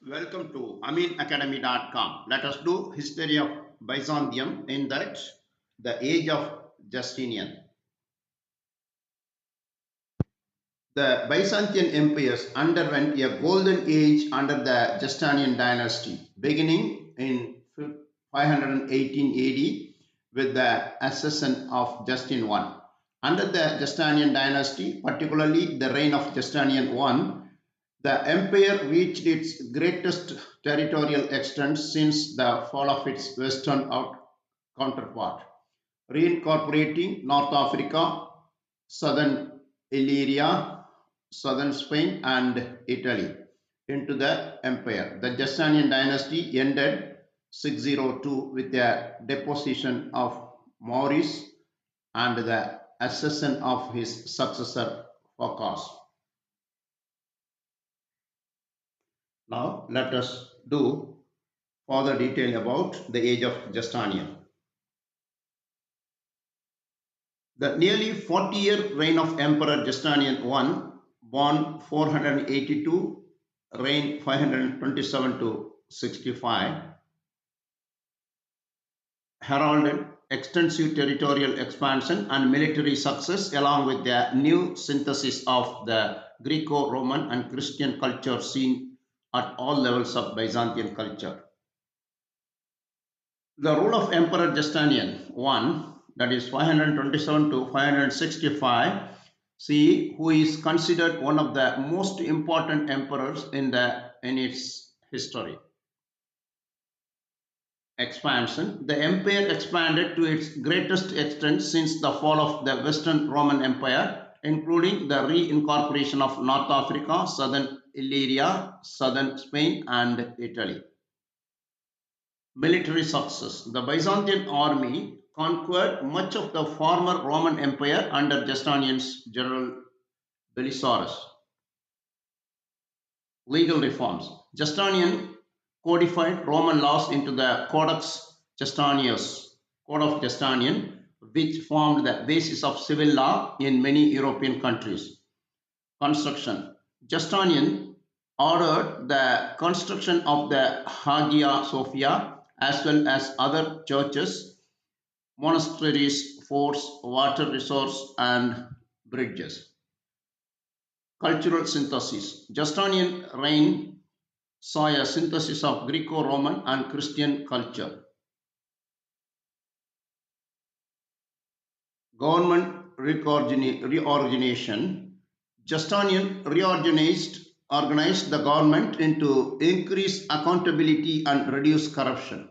Welcome to aminacademy.com. Let us do history of Byzantium in that the age of Justinian. The Byzantine empires underwent a golden age under the Justinian dynasty, beginning in 518 AD with the accession of Justinian I. Under the Justinian dynasty, particularly the reign of Justinian I, the empire reached its greatest territorial extent since the fall of its western counterpart, reincorporating North Africa, southern Illyria, southern Spain, and Italy into the empire. The Justinian dynasty ended 602 with the deposition of Maurice and the accession of his successor Phocas. Now let us do further detail about the age of Justinian. The nearly 40-year reign of Emperor Justinian I, born 482, reign 527 to 65, heralded extensive territorial expansion and military success along with the new synthesis of the Greco-Roman and Christian culture seen at all levels of Byzantine culture. The rule of Emperor Justinian I, that is 527 to 565 CE, who is considered one of the most important emperors in its history. Expansion. The empire expanded to its greatest extent since the fall of the Western Roman Empire, including the reincorporation of North Africa, southern Illyria, southern Spain, and Italy. Military success. The Byzantine army conquered much of the former Roman Empire under Justinian's general Belisarius. Legal reforms. Justinian codified Roman laws into the Codex Justinianus, Code of Justinian, which formed the basis of civil law in many European countries. Construction. Justinian ordered the construction of the Hagia Sophia as well as other churches, monasteries, forts, water resources, and bridges. Cultural synthesis. Justinian reign saw a synthesis of Greco-Roman and Christian culture. Government reorganization. Justinian organized the government into increase accountability and reduce corruption.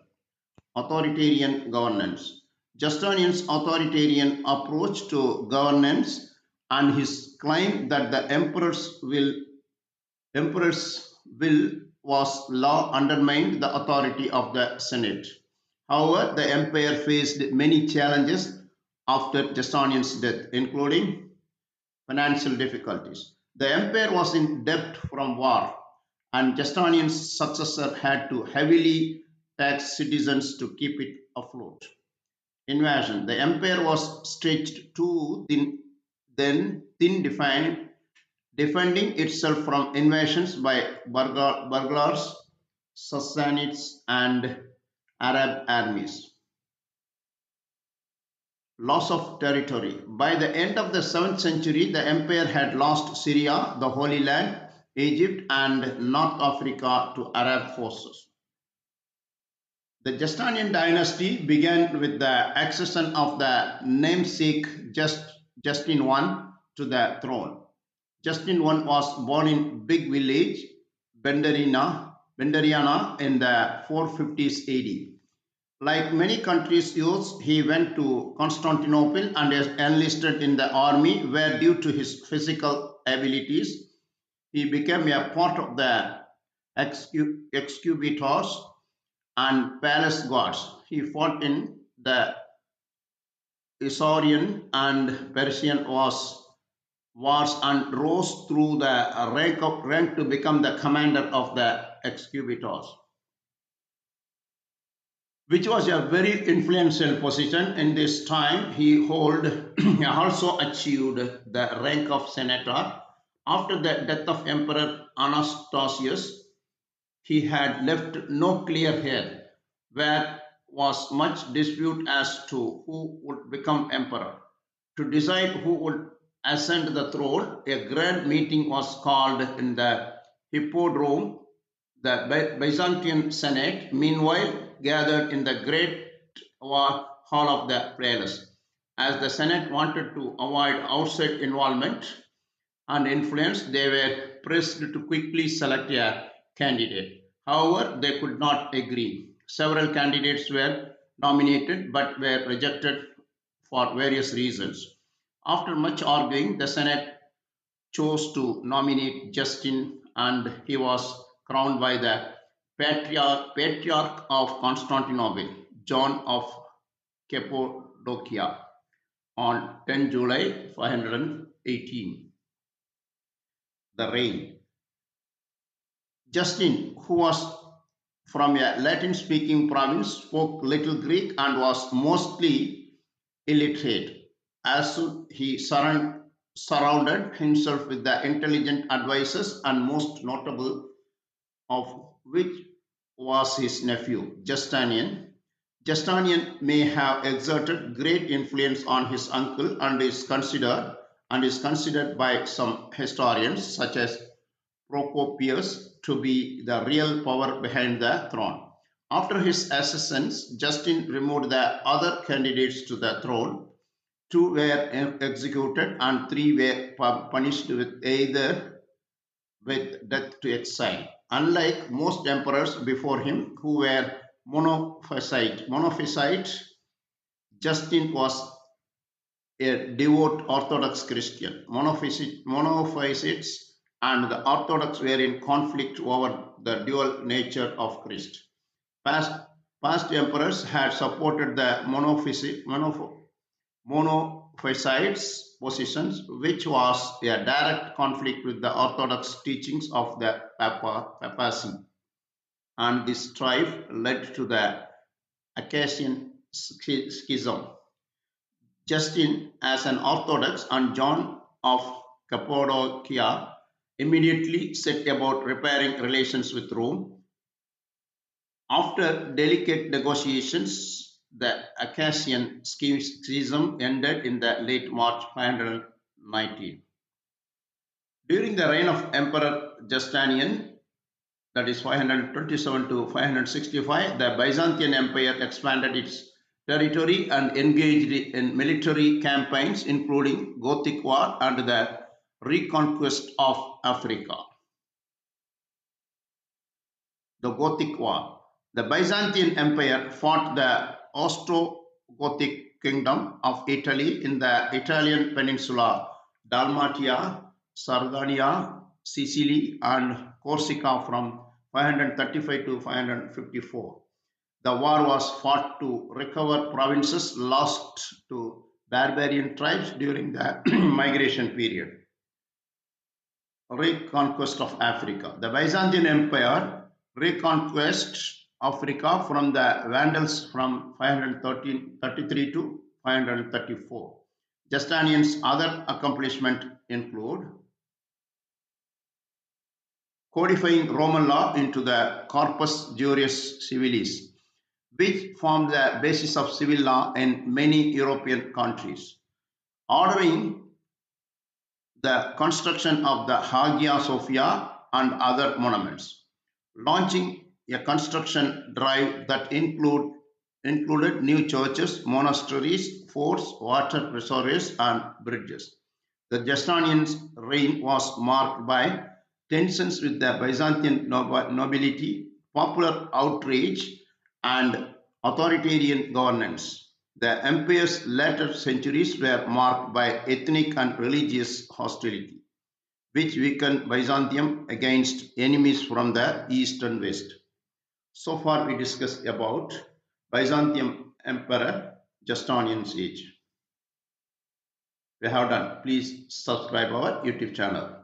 Authoritarian governance. Justinian's authoritarian approach to governance and his claim that the emperor's will was law undermined the authority of the Senate. However, the empire faced many challenges after Justinian's death, including financial difficulties. The empire was in debt from war, and Justinian's successor had to heavily tax citizens to keep it afloat. Invasion. The empire was stretched too thin, defending itself from invasions by burglars, Sassanids, and Arab armies. Loss of territory. By the end of the 7th century, the empire had lost Syria, the Holy Land, Egypt, and North Africa to Arab forces. The Justinian dynasty began with the accession of the namesake Justinian I to the throne. Justinian I was born in big village Bederiana in the 450s AD. Like many country's youths, he went to Constantinople and enlisted in the army, where due to his physical abilities, he became a part of the Excubitors and palace guards. He fought in the Isaurian and Persian wars and rose through the rank to become the commander of the Excubitors, which was a very influential position in this time. He also achieved the rank of senator. After the death of Emperor Anastasius, he had left no clear heir, where was much dispute as to who would become emperor. To decide who would ascend the throne, a grand meeting was called in the Hippodrome. The Byzantine Senate, meanwhile, gathered in the great hall of the palace. As the Senate wanted to avoid outside involvement and influence, they were pressed to quickly select a candidate. However, they could not agree. Several candidates were nominated but were rejected for various reasons. After much arguing, the Senate chose to nominate Justin, and he was crowned by the Patriarch of Constantinople, John of Cappadocia, on 10 July 518. The reign. Justin, who was from a Latin speaking province, spoke little Greek and was mostly illiterate. As he surrounded himself with the intelligent advisers, and most notable of which was his nephew, Justinian. Justinian may have exerted great influence on his uncle and is considered by some historians, such as Procopius, to be the real power behind the throne. After his ascent, Justin removed the other candidates to the throne. Two were executed and three were punished with either with death to exile. Unlike most emperors before him who were monophysite, Justin was a devout Orthodox Christian. Monophysites and the Orthodox were in conflict over the dual nature of Christ. Past, past emperors had supported the monophysites' positions, which was a direct conflict with the Orthodox teachings of the papacy. And this strife led to the Accession schism. Justin, as an Orthodox, and John of Cappadocia immediately set about repairing relations with Rome. After delicate negotiations, the Accession schism ended in the late March 519. During the reign of Emperor Justinian, that is 527 to 565, the Byzantine Empire expanded its territory and engaged in military campaigns, including Gothic War and the reconquest of Africa. The Gothic War. The Byzantine Empire fought the Austro-Gothic kingdom of Italy in the Italian peninsula, Dalmatia, Sardinia, Sicily, and Corsica from 535 to 554. The war was fought to recover provinces lost to barbarian tribes during the migration period. Reconquest of Africa. The Byzantine Empire reconquest Africa from the Vandals from 533 to 534. Justinian's other accomplishments include codifying Roman law into the Corpus Juris Civilis, which formed the basis of civil law in many European countries, ordering the construction of the Hagia Sophia and other monuments, launching a construction drive that included new churches, monasteries, forts, water reservoirs, and bridges. The Justinian's reign was marked by tensions with the Byzantine nobility, popular outrage, and authoritarian governance. The empire's later centuries were marked by ethnic and religious hostility, which weakened Byzantium against enemies from the east and west. So far, we discussed about Byzantium Emperor Justinian's age. We have done. Please subscribe our YouTube channel.